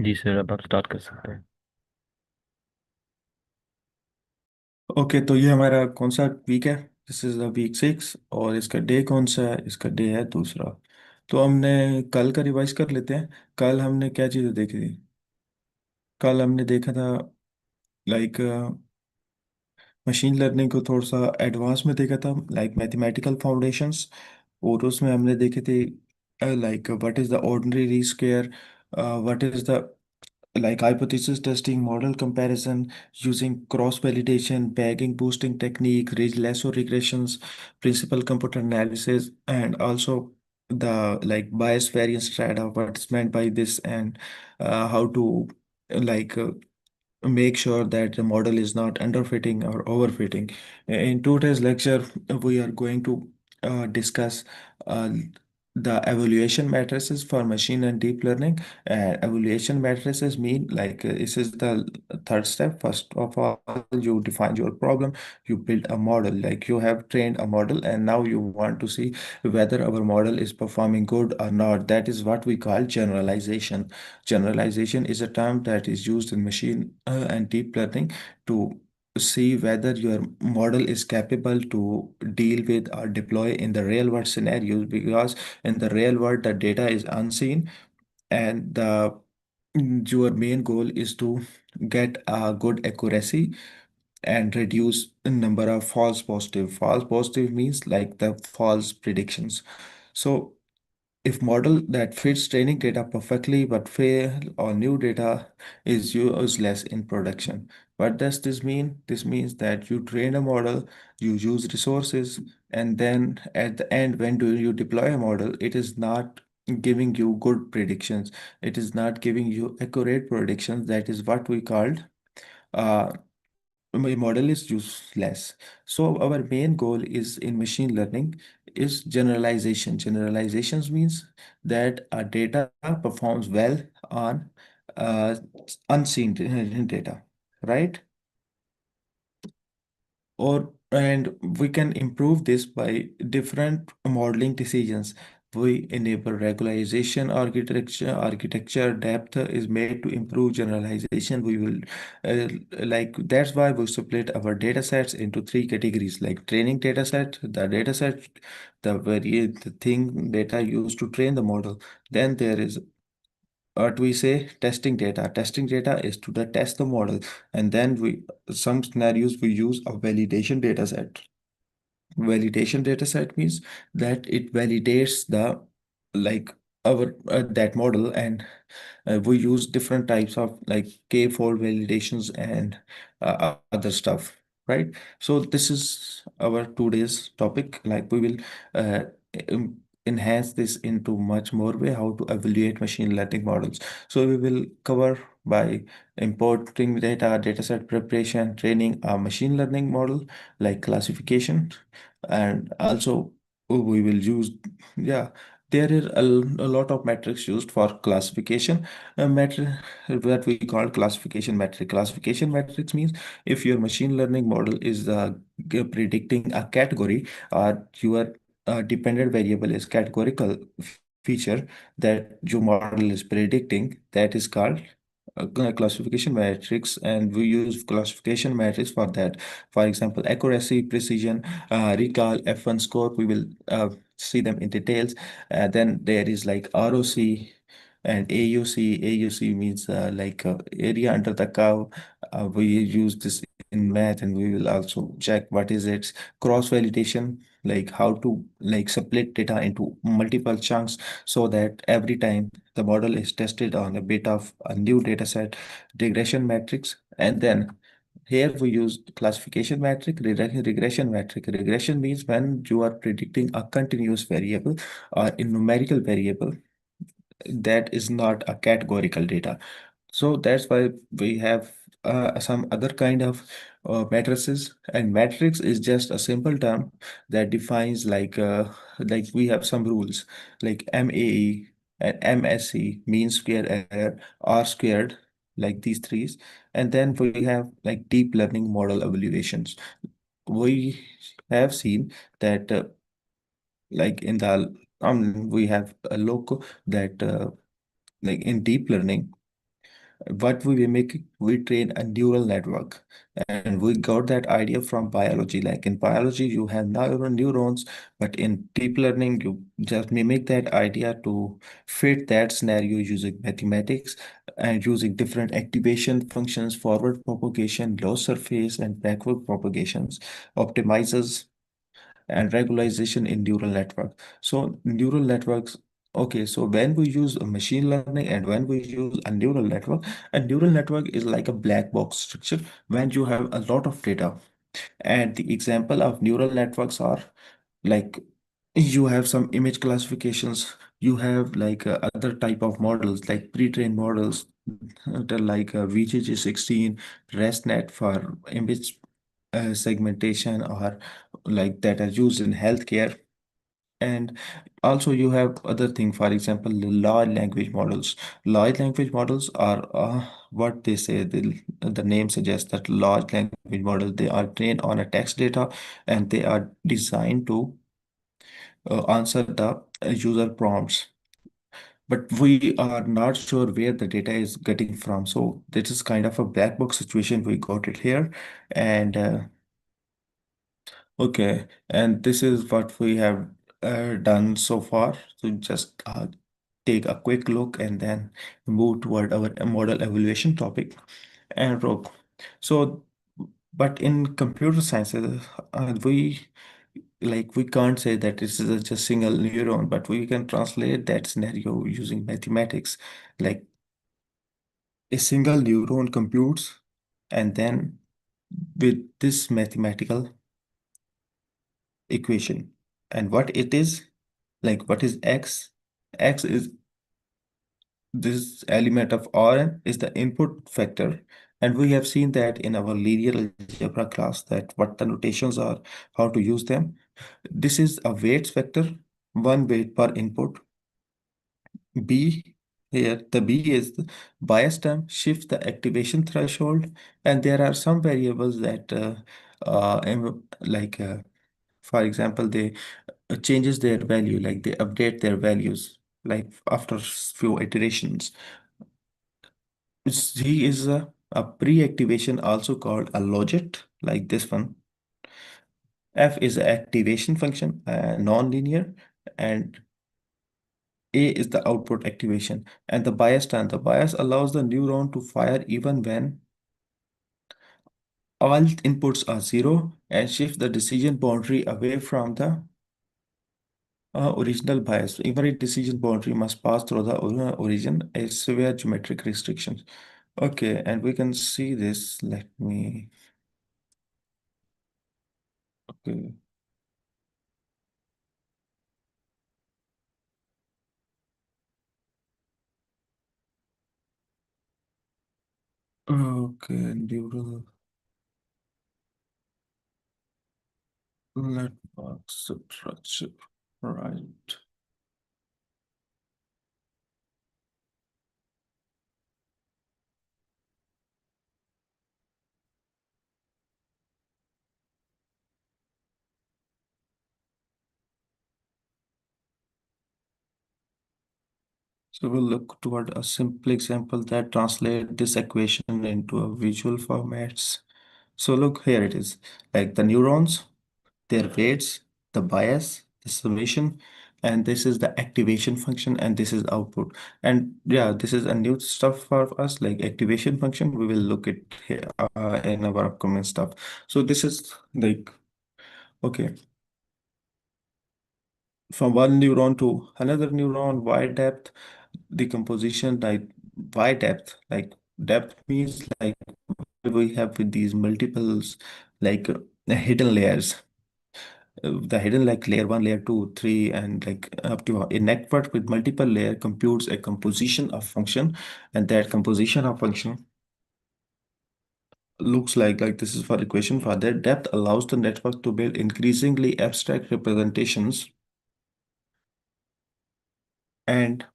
जी sir, अब आप start कर सकते हैं। ओके, तो ये हमारा कौन सा वीक है? This is the week 6। और इसका डे कौन सा है? इसका डे है दूसरा। तो हमने कल का रिवाइज कर लेते हैं। कल हमने क्या चीज़ें देखी थी? कल हमने देखा था लाइक मशीन लर्निंग को थोड़ा सा एडवांस में देखा था, लाइक मैथमेटिकल फाउंडेशंस। और उसमें हमने देखे थे like what is the ordinary R square, what is the like hypothesis testing, model comparison using cross validation, bagging boosting technique, lasso regressions, principal computer analysis, and also the like bias variance trade-off, what's meant by this, and how to like make sure that the model is not underfitting or overfitting. In today's lecture, we are going to discuss uh, the evaluation matrices for machine and deep learning. Evaluation matrices mean like this is the third step. First of all, you define your problem, you build a model, like you have trained a model, and now you want to see whether our model is performing good or not. That is what we call generalization. Generalization is a term that is used in machine and deep learning to see whether your model is capable to deal with or deploy in the real world scenarios, because in the real world the data is unseen, and the your main goal is to get a good accuracy and reduce the number of false positive. False positive means like the false predictions. So if model that fits training data perfectly but fail or new data is useless in production. What does this mean? This means that you train a model, you use resources, and then at the end, when do you deploy a model, it is not giving you good predictions. It is not giving you accurate predictions. That is what we called my model is useless. So our main goal is in machine learning is generalization. Generalizations means that our data performs well on uh, unseen data, right? Or and we can improve this by different modeling decisions. We enable regularization architecture depth is made to improve generalization. We will like that's why we split our data sets into three categories, like training data set, the data set, the thing data used to train the model. Then there is what we say testing data. Testing data is to the test the model, and then we some scenarios we use a validation data set. Validation data set means that it validates the like our that model, and we use different types of like k-fold validations and other stuff, right? So this is our today's topic. Like we will uh, enhance this into much more way how to evaluate machine learning models. So we will cover by importing data, dataset preparation, training a machine learning model, like classification, and also we will use, yeah, there is a lot of metrics used for classification. A metric what we call classification metric. Classification metrics means if your machine learning model is predicting a category, or your dependent variable is categorical feature that your model is predicting, that is called classification matrix, and we use classification matrix for that. For example, accuracy, precision, recall, F1 score, we will see them in details. Then there is like ROC and AUC. AUC means like area under the curve. We use this in math, and we will also check what is its cross validation, like how to like split data into multiple chunks, so that every time the model is tested on a bit of a new data set. Regression matrix, and then here we use classification metric, regression metric. Regression means when you are predicting a continuous variable or a numerical variable that is not a categorical data. So that's why we have some other kind of matrices. And matrix is just a simple term that defines like we have some rules like MAE and MSE, mean square error, R squared, like these threes. And then we have like deep learning model evaluations. We have seen that like in the we have a loco that like in deep learning. What we make, we train a neural network, and we got that idea from biology. Like in biology you have neurons, but in deep learning you just mimic that idea to fit that scenario using mathematics and using different activation functions, forward propagation, low surface, and backward propagations, optimizers and regularization in neural network. So neural networks, okay, so when we use a machine learning and when we use a neural network is like a black box structure when you have a lot of data. And the example of neural networks are like you have some image classifications, you have like other type of models like pre-trained models, like VGG16, ResNet for image segmentation, or like that are used in healthcare. And also you have other thing, for example, the large language models. Large language models are what they say, the name suggests that large language models, they are trained on a text data, and they are designed to answer the user prompts. But we are not sure where the data is getting from. So this is kind of a black box situation. We got it here. And okay, and this is what we have done so far. So just take a quick look and then move toward our model evaluation topic. And so, but in computer sciences, we we can't say that this is a just single neuron, but we can translate that scenario using mathematics. Like a single neuron computes, and then with this mathematical equation, and what it is, like what is x? X is this element of Rn is the input factor. And we have seen that in our linear algebra class that what the notations are, how to use them. This is a weights vector, one weight per input. B, here the B is the bias term, shifts the activation threshold, and there are some variables that for example, they changes their value, like they update their values like after few iterations. C is a pre-activation, also called a logit, like this one. F is the activation function, non-linear, and A is the output activation. And the bias time, the bias allows the neuron to fire even when all inputs are zero, and shifts the decision boundary away from the original bias. Every decision boundary must pass through the origin, a severe geometric restriction. Okay, and we can see this. Let me. Okay. Okay, neural network structure. Right. So we'll look toward a simple example that translate this equation into a visual formats. So look, here it is. Like the neurons, their weights, the bias, the summation, and this is the activation function, and this is output. And yeah, this is a new stuff for us, like activation function. We will look at here in our upcoming stuff. So this is like, okay, from one neuron to another neuron, wide depth, decomposition, like wide depth, like depth means like we have with these multiples, like hidden layers. The hidden like layer one, layer two, three, and like up to a network with multiple layer computes a composition of function, and that composition of function looks like this is for equation for that depth allows the network to build increasingly abstract representations, and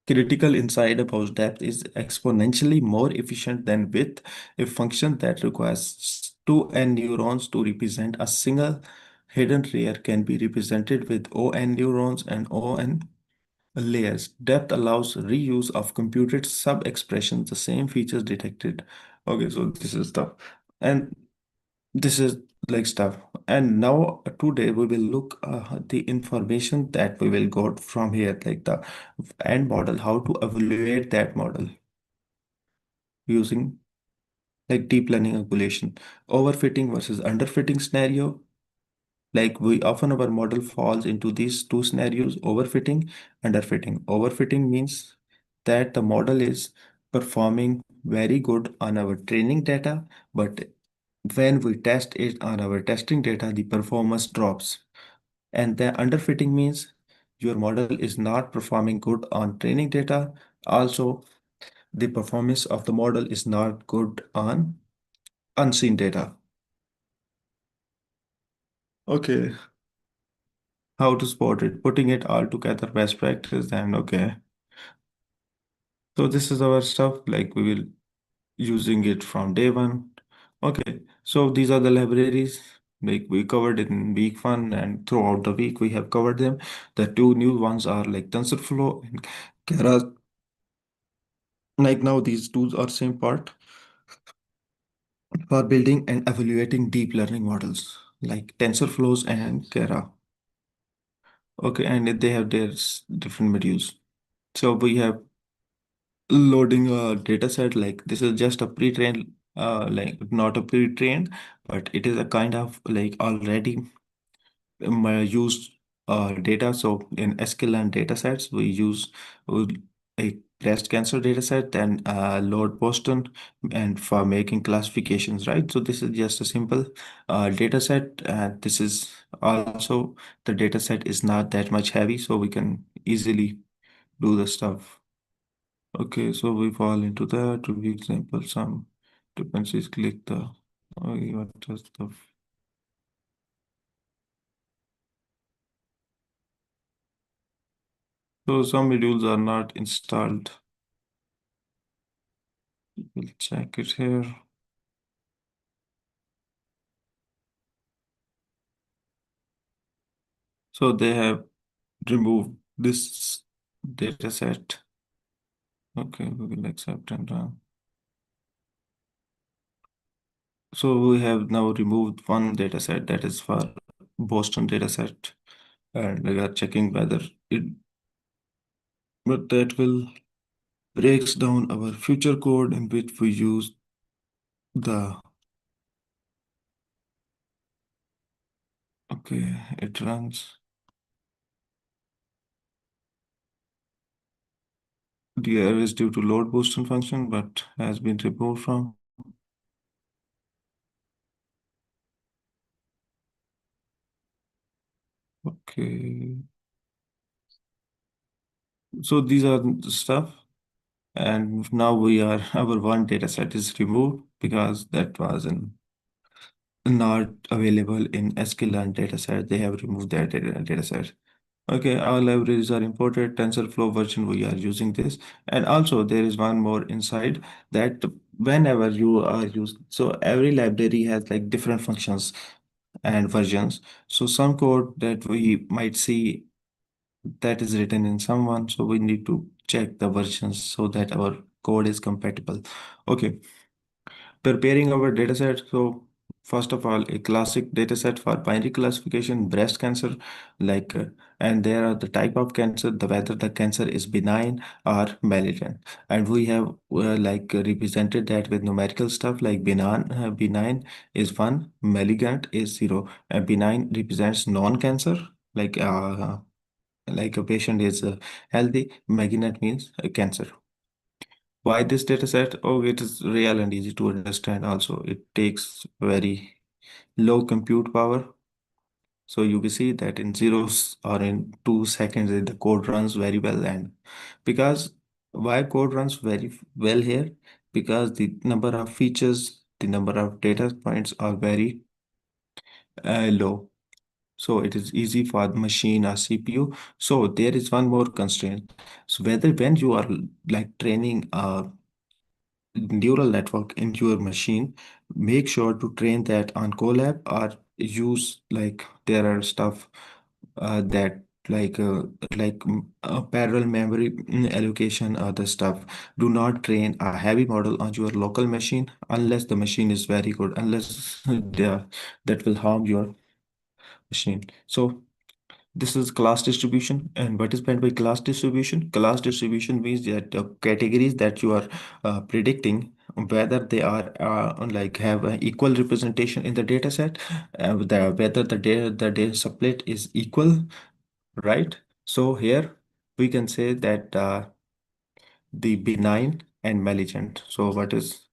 critical insight about depth is exponentially more efficient than width. A function that requires 2n neurons to represent a single hidden layer can be represented with O(n) neurons and O(n) Layers. Depth allows reuse of computed sub-expressions, the same features detected. Okay, so this is stuff. And this is like stuff. And now today we will look the information that we will got from here, like the end model, how to evaluate that model using like deep learning evaluation. Overfitting versus underfitting scenario. Like we often our model falls into these two scenarios, overfitting, underfitting. Overfitting means that the model is performing very good on our training data, but when we test it on our testing data, the performance drops. And the underfitting means your model is not performing good on training data. Also, the performance of the model is not good on unseen data. Okay, how to spot it? Putting it all together, best practice, then okay. So this is our stuff, like we will using it from day one. Okay, so these are the libraries like we covered in week one, and throughout the week we have covered them. The two new ones are like TensorFlow and Keras. Like now these tools are same part for building and evaluating deep learning models like TensorFlows and Kera. Okay, and they have their different modules. So we have loading a data set, like this is just a pre-trained like not a pre-trained, but it is a kind of like already used data. So in sklearn data sets we use uh, a breast cancer data set, then load Boston and for making classifications, right? So this is just a simple data set, and this is also the data set is not that much heavy, so we can easily do the stuff. Okay, so we fall into that. To be example, some dependencies click the what does the so some modules are not installed. We'll check it here. So they have removed this data set. Okay, we will accept and run. So we have now removed one data set, that is for Boston data set, and we are checking whether it, but that will breaks down our future code in which we use the, okay, it runs. The error is due to load Boston function, but has been removed from. Okay, so these are the stuff. And now we are, our one data set is removed because that was not available in sklearn dataset. They have removed that data set. Okay, our libraries are imported. TensorFlow version, we are using this. And also there is one more inside that whenever you are used, so every library has like different functions and versions. So some code that we might see that is written in someone, so we need to check the versions so that our code is compatible. Okay, preparing our dataset. So first of all, a classic dataset for binary classification, breast cancer, like, and there are the type of cancer, the whether the cancer is benign or malignant, and we have represented that with numerical stuff like benign is one, malignant is zero, and benign represents non-cancer, like like a patient is healthy, malignant means cancer. Why this data set? Oh, it is real and easy to understand. Also, it takes very low compute power. So you will see that in zeros or in 2 seconds, the code runs very well. And because why code runs very well here? Because the number of features, the number of data points are very low. So it is easy for the machine or CPU. So there is one more constraint. So whether when you are like training a neural network in your machine, make sure to train that on Colab or use like there are stuff that like uh, parallel memory allocation, other stuff. Do not train a heavy model on your local machine unless the machine is very good, unless that will harm your machine. So this is class distribution. And what is meant by class distribution? Class distribution means that the categories that you are predicting, whether they are like have an equal representation in the data set, whether the data split is equal, right? So here we can say that the benign and malignant. So what is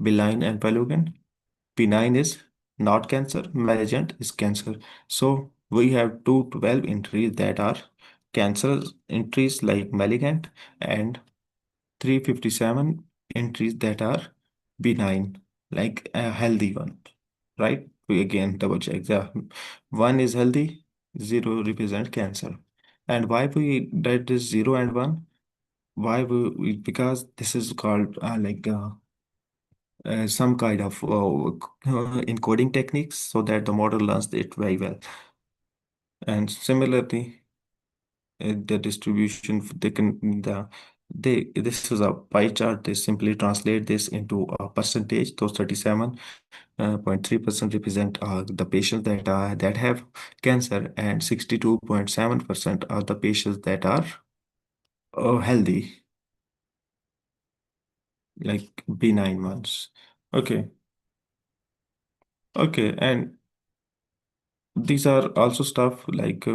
benign and malignant? Benign is not cancer, malignant is cancer. So we have 212 entries that are cancerous entries like malignant, and 357 entries that are benign, like a healthy one, right? We again double check. The one is healthy, zero represent cancer. And why we did this zero and one? Why because this is called some kind of encoding techniques so that the model learns it very well. And similarly, the distribution they can they this is a pie chart. They simply translate this into a percentage. Those 37.3% represent the patients that have cancer, and 62.7% are the patients that are healthy, like benign ones. Okay, okay, and these are also stuff like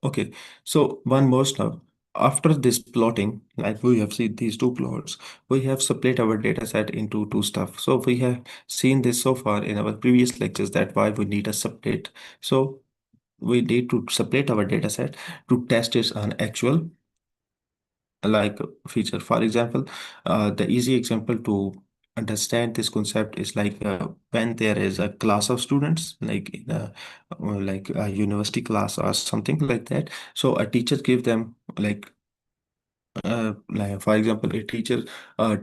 okay, so one more stuff. After this plotting, like we have seen these two plots, we have split our data set into two stuff. So we have seen this so far in our previous lectures that why we need a split. So we need to split our data set to test it on actual like feature. For example, the easy example to understand this concept is like when there is a class of students, like in like a university class or something like that. So a teacher give them like for example, a teacher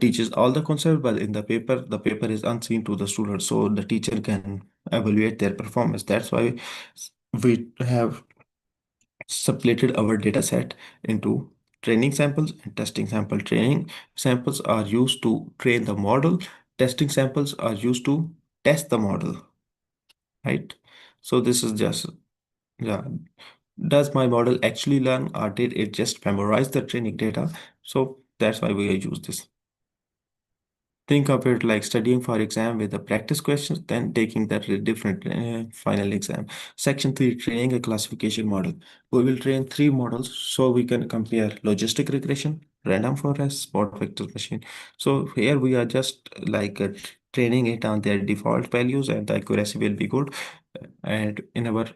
teaches all the concept, but in the paper is unseen to the students, so the teacher can evaluate their performance. That's why we have separated our data set into training samples and testing sample. Training samples are used to train the model. Testing samples are used to test the model, right? So this is just, yeah. Does my model actually learn, or did it just memorize the training data? So that's why we use this. Think of it like studying for exam with the practice questions, then taking that different final exam. Section 3, training a classification model. We will train three models so we can compare logistic regression, random forest, spot vector machine. So here we are just like training it on their default values, and the accuracy will be good. And in our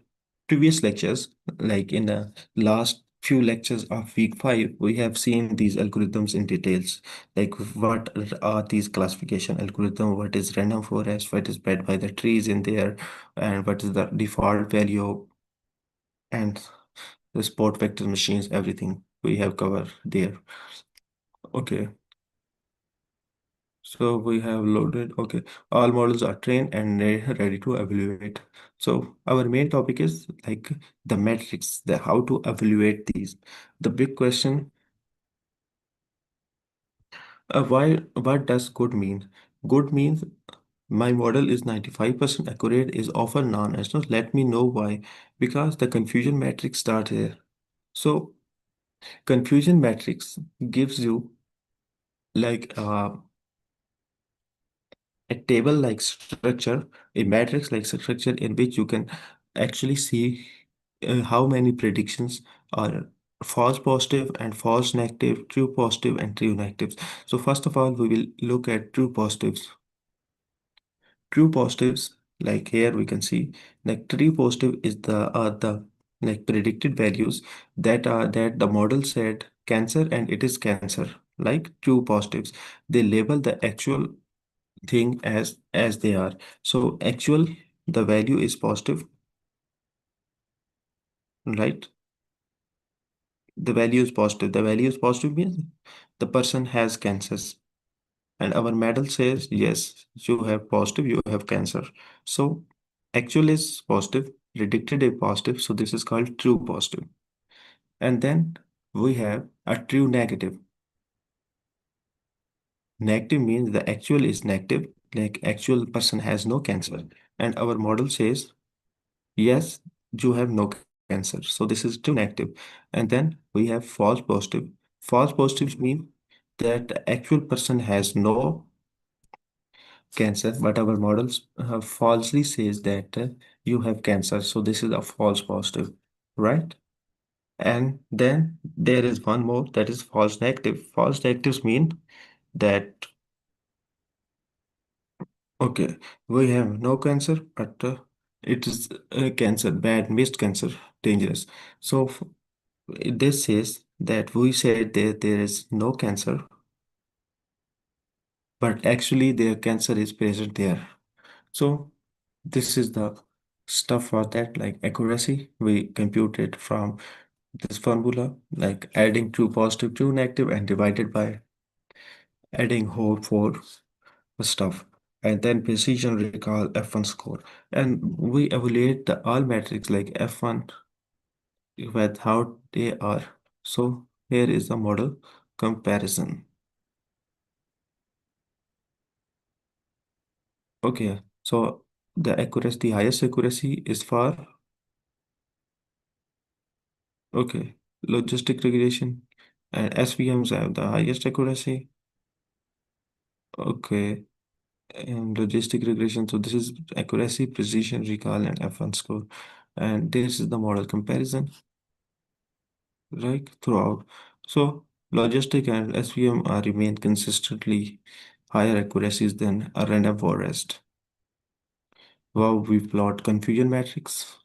previous lectures, like in the last few lectures of week 5, we have seen these algorithms in details, like what are these classification algorithm, what is random forest, what is bred by the trees in there, and what is the default value, and the spot vector machines, everything we have covered there. Okay, so we have loaded. Okay, all models are trained and ready to evaluate. So our main topic is like the metrics, the how to evaluate these. The big question, why, what does good mean? Good means my model is 95% accurate is often non-national. Let me know why. Because the confusion matrix starts here. So confusion matrix gives you like a table like structure, a matrix like structure in which you can actually see how many predictions are false positive and false negative, true positive and true negatives. So first of all, we will look at true positives. True positives, like here we can see, like true positive is the like predicted values that the model said cancer and it is cancer. Like true positives, they label the actual thing as they are. So actual, the value is positive, right? The value is positive. The value is positive means the person has cancers. And our model says, yes, you have positive, you have cancer. So actual is positive. predicted a positive, so this is called true positive. And then we have a true negative. Negative means the actual is negative, like actual person has no cancer. And our model says, yes, you have no cancer. So this is true negative. And then we have false positive. False positives mean that the actual person has no cancer, but our models falsely says that you have cancer. So this is a false positive, right? And then there is one more, that is false negative. False negatives mean that, okay, we have no cancer, but it is cancer, bad, missed cancer, dangerous. So this says that we said that there is no cancer, but actually their cancer is present there. So this is the stuff for that, like accuracy. We compute it from this formula, like adding true positive, true negative, and divided by adding whole for stuff. And then precision recall F1 score. And we evaluate the all metrics like F1 with how they are. So here is the model comparison. Okay, so the accuracy, the highest accuracy is for, okay, logistic regression, and SVMs have the highest accuracy. Okay, and logistic regression. So this is accuracy, precision, recall, and F1 score. And this is the model comparison, right, throughout. So logistic and SVM are remain consistently higher accuracies than a random forest. Wow, we plot confusion matrix.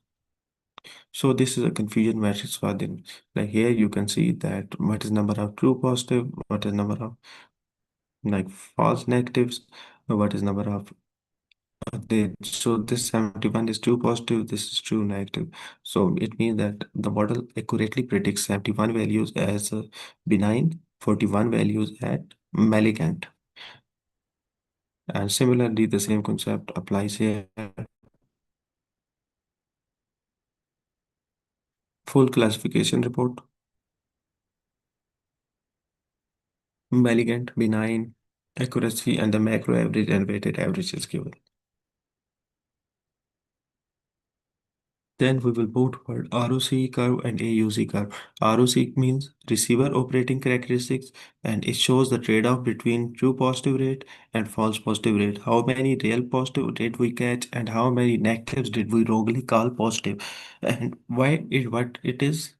So this is a confusion matrix for them. Like here you can see that what is number of true positive, what is number of like false negatives, what is number of they. So this 71 is true positive, this is true negative. So it means that the model accurately predicts 71 values as benign, 41 values at malignant. And similarly, the same concept applies here. Full classification report, malignant, benign, accuracy, and the macro average and weighted average is given. Then we will move toward ROC curve and AUC curve. ROC means receiver operating characteristics, and it shows the trade-off between true positive rate and false positive rate. How many real positive did we catch, and how many negatives did we wrongly call positive? And why it what it is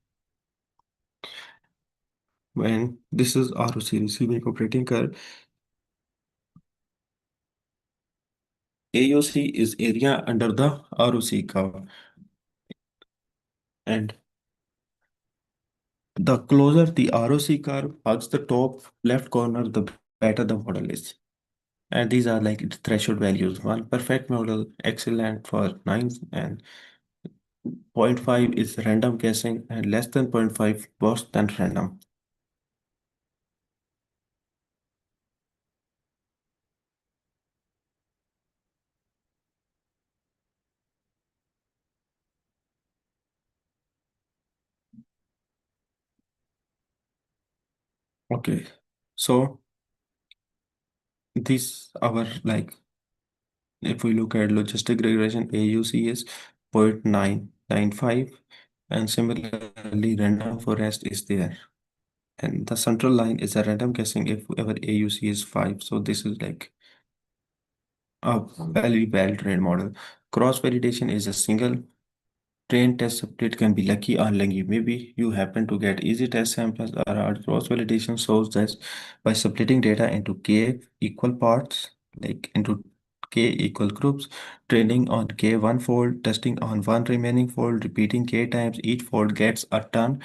when this is ROC receiving operating curve. AOC is area under the ROC curve, and the closer the ROC curve hugs the top left corner, the better the model is. And these are like its threshold values. One perfect model, excellent for 9, and zero point 0.5 is random guessing, and less than zero point 0.5 worse than random. Okay, so this our like if we look at logistic regression, AUC is 0.995, and similarly random forest is there. And the central line is a random guessing if our AUC is 5. So this is like a very well-trained model. Cross-validation is a single trained test subject can be lucky or unlucky. Maybe you happen to get easy test samples, or hard cross-validation shows that by splitting data into k equal parts, like into k equal groups, training on k one fold, testing on one remaining fold, repeating k times, each fold gets a turn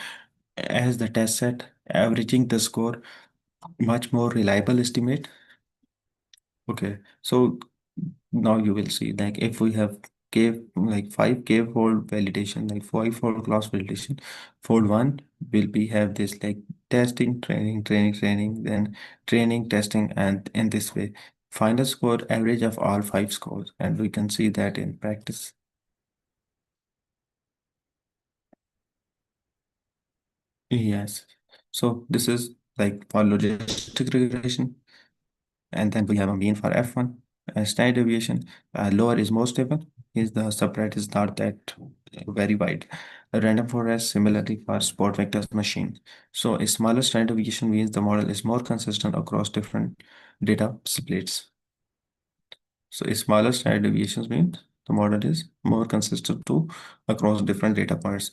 as the test set, averaging the score, much more reliable estimate. Okay, so now you will see like if we have K like 5K fold validation, like 5-fold cross validation, fold one will be have this like testing, training, training, training, then training, testing, and in this way, final score average of all 5 scores, and we can see that in practice. Yes. So this is like for logistic regression. And then we have a mean for F1. Standard deviation, lower is more stable. Is the subset is not that very wide. A random forest, similarly for sport vectors machine. So a smaller standard deviation means the model is more consistent across different data splits. So a smaller standard deviations means the model is more consistent to across different data points.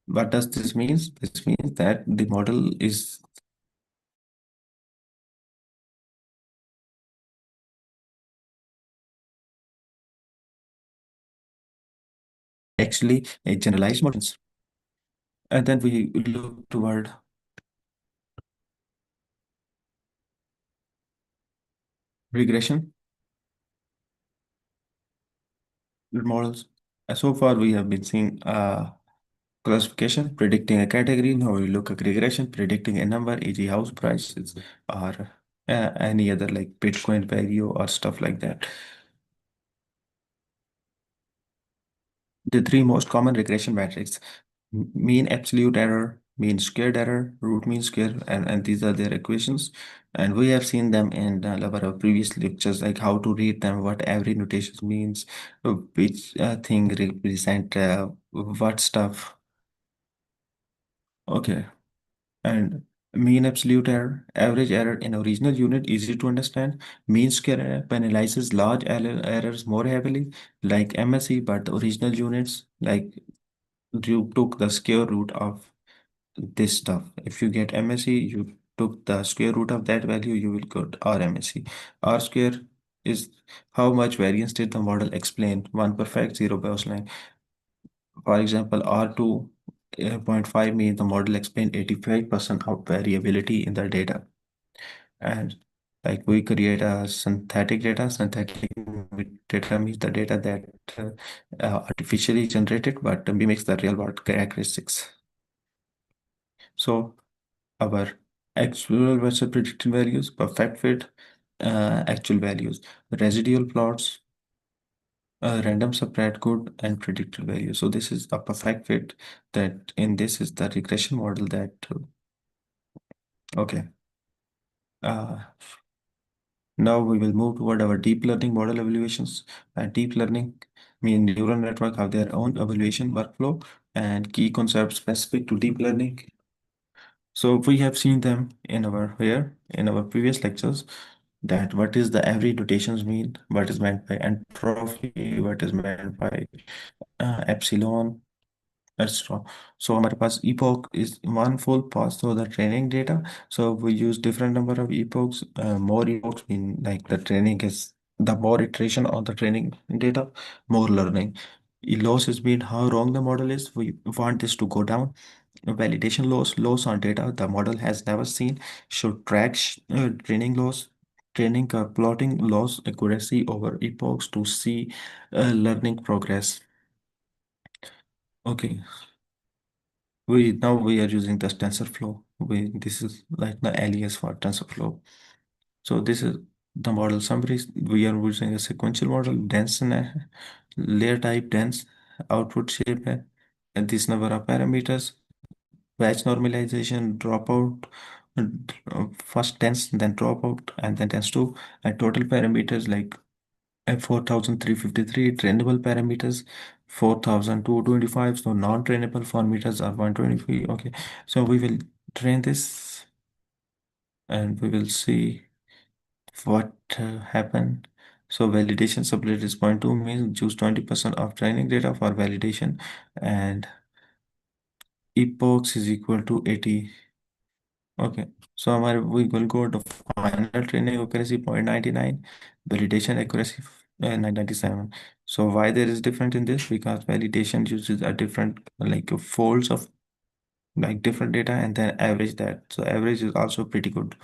What does this mean? This means that the model is actually a generalized models. And then we look toward regression models. So far, we have been seeing classification, predicting a category. Now we look at regression, predicting a number, e.g., house prices, or any other like Bitcoin value or stuff like that. The three most common regression metrics: mean absolute error, mean squared error, root mean square, and these are their equations. And we have seen them in our previous lectures, like how to read them, what every notation means, which thing represent what stuff. Okay. And mean absolute error, average error in original unit, easy to understand. Mean square error penalizes large errors more heavily, like MSE, but the original units, like you took the square root of this stuff. If you get MSE, you took the square root of that value, you will get RMSE. R square is how much variance did the model explain? One perfect, zero baseline. For example, R2.5 means the model explained 85% of variability in the data. And like we create a synthetic data. Synthetic data means the data that artificially generated but mimics the real world characteristics. So our actual versus predicted values, perfect fit, actual values, residual plots, random subset code, and predicted value. So this is a perfect fit. That in this is the regression model that okay. Uh, Now we will move toward our deep learning model evaluations. Deep learning mean neural network have their own evaluation workflow and key concepts specific to deep learning. So we have seen them in our here in our previous lectures, that what is the average notations mean, what is meant by entropy, what is meant by epsilon, etc. So हमारे पास epoch is one full pass through the training data. So we use different number of epochs. More epochs mean like the training is the more iteration on the training data, more learning. Loss is mean how wrong the model is. We want this to go down. Validation loss on data the model has never seen should track training loss. Training plotting loss accuracy over epochs to see learning progress. Okay, we are using this TensorFlow. We this is like the alias for TensorFlow. So this is the model summaries. We are using a sequential model, dense and layer type dense, output shape, and this number of parameters, batch normalization, dropout, first dense, then dropout, and then dense two, and total parameters like 4,353 trainable parameters, 4,225. So non-trainable parameters are 123. Okay, so we will train this and we will see what happened. So validation sublet is 0.2 means choose 20% of training data for validation, and epochs is equal to 80. Okay, so हमारे we will go to final training accuracy 0.99, validation accuracy 997. So why there is different in this? Because validation uses a different like folds of like different data and then average that. So average is also pretty good.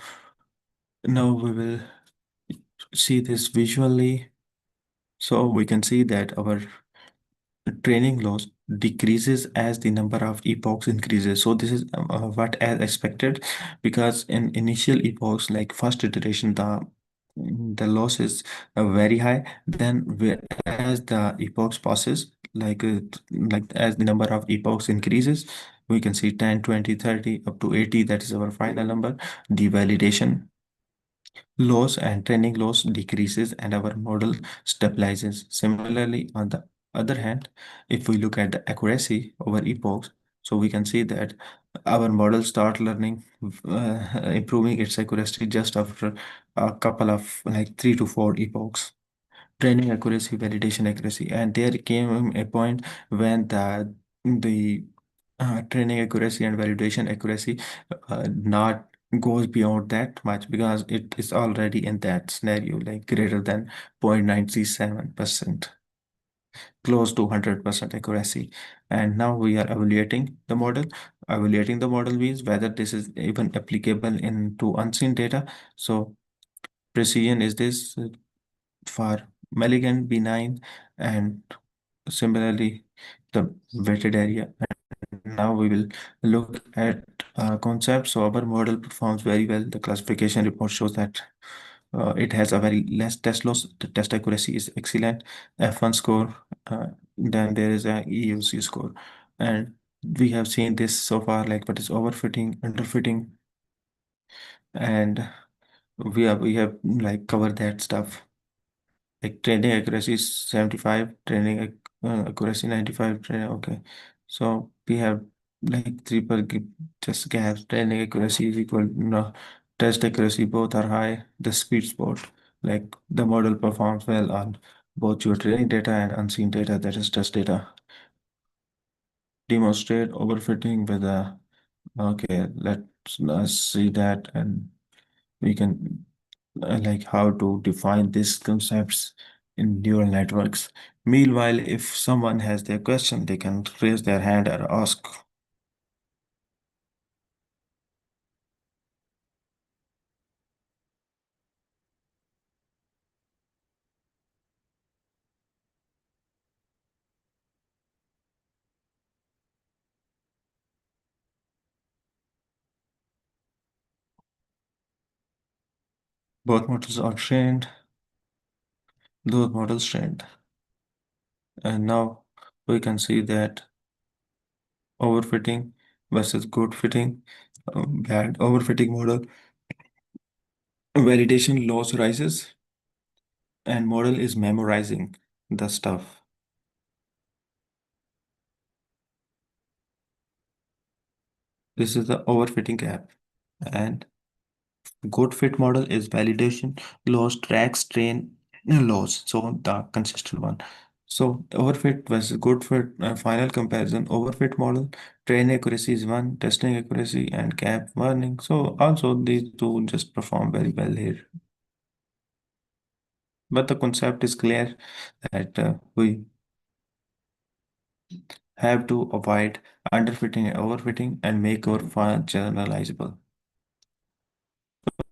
Now we will see this visually. So we can see that our training loss decreases as the number of epochs increases. So this is what as expected, because in initial epochs, like first iteration, the loss is very high. Then as the epochs passes, like as the number of epochs increases, we can see 10, 20, 30, up to 80. That is our final number. The validation loss and training loss decreases and our model stabilizes. Similarly, on the other hand, if we look at the accuracy over epochs, so we can see that our model start learning, improving its accuracy just after a couple of like 3 to 4 epochs. Training accuracy, validation accuracy, and there came a point when the training accuracy and validation accuracy not goes beyond that much because it is already in that scenario like greater than 0.97%, close to 100% accuracy. And now we are evaluating the model. Evaluating the model means whether this is even applicable into unseen data. So precision is this for malignant, benign, and similarly the weighted area. Now we will look at concepts. So our model performs very well. The classification report shows that it has a very less test loss. The test accuracy is excellent. F1 score. Then there is a EUC score, and we have seen this so far. Like what is overfitting, underfitting, and we have like covered that stuff. Like training accuracy is 75, accuracy 95, okay. So we have like triple just gaps. Training accuracy is equal, no, test accuracy both are high. The sweet spot, like the model performs well on both your training data and unseen data, that is test data. Demonstrate overfitting with a, okay, let's see that, and we can like how to define these concepts in neural networks. Meanwhile, if someone has their question, they can raise their hand or ask. Both models are trained, those models trained. And now we can see that overfitting versus good fitting, bad overfitting model, validation loss rises, and model is memorizing the stuff. This is the overfitting gap. And good fit model is validation loss tracks train loss. So the consistent one. So overfit versus good fit, final comparison. Overfit model, train accuracy is one, testing accuracy and gap warning. So also these two just perform very well here. But the concept is clear that we have to avoid underfitting and overfitting and make our file generalizable.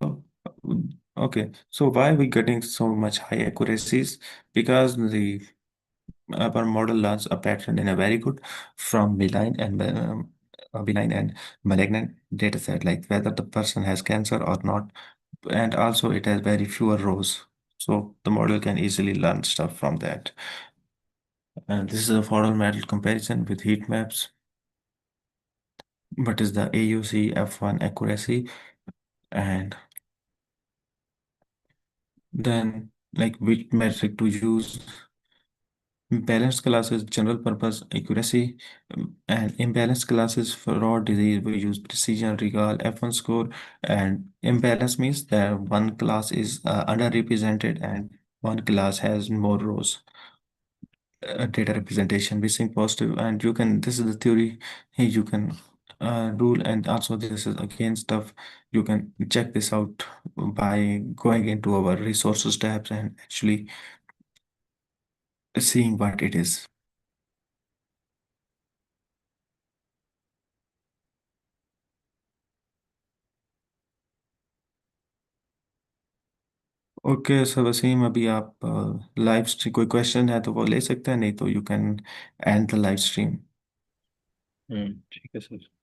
So, okay, so why are we getting so much high accuracies? Because the our model learns a pattern in a very good from benign and malignant data set, like whether the person has cancer or not, and also it has very fewer rows. So the model can easily learn stuff from that. And this is a formal model comparison with heat maps. What is the AUC F1 accuracy? And then like which metric to use. Balanced classes, general purpose accuracy, and imbalanced classes for raw disease, we use precision, regal, F1 score, and imbalance means that one class is underrepresented and one class has more rows. Data representation, missing positive, and you can, this is the theory, hey, you can rule, and also this is again stuff, you can check this out by going into our resources tabs and actually seeing what it is. Okay sir Wasim, अभी आप live stream कोई question है तो वो ले सकते हैं, नहीं तो you can and the live stream. ठीक है सर।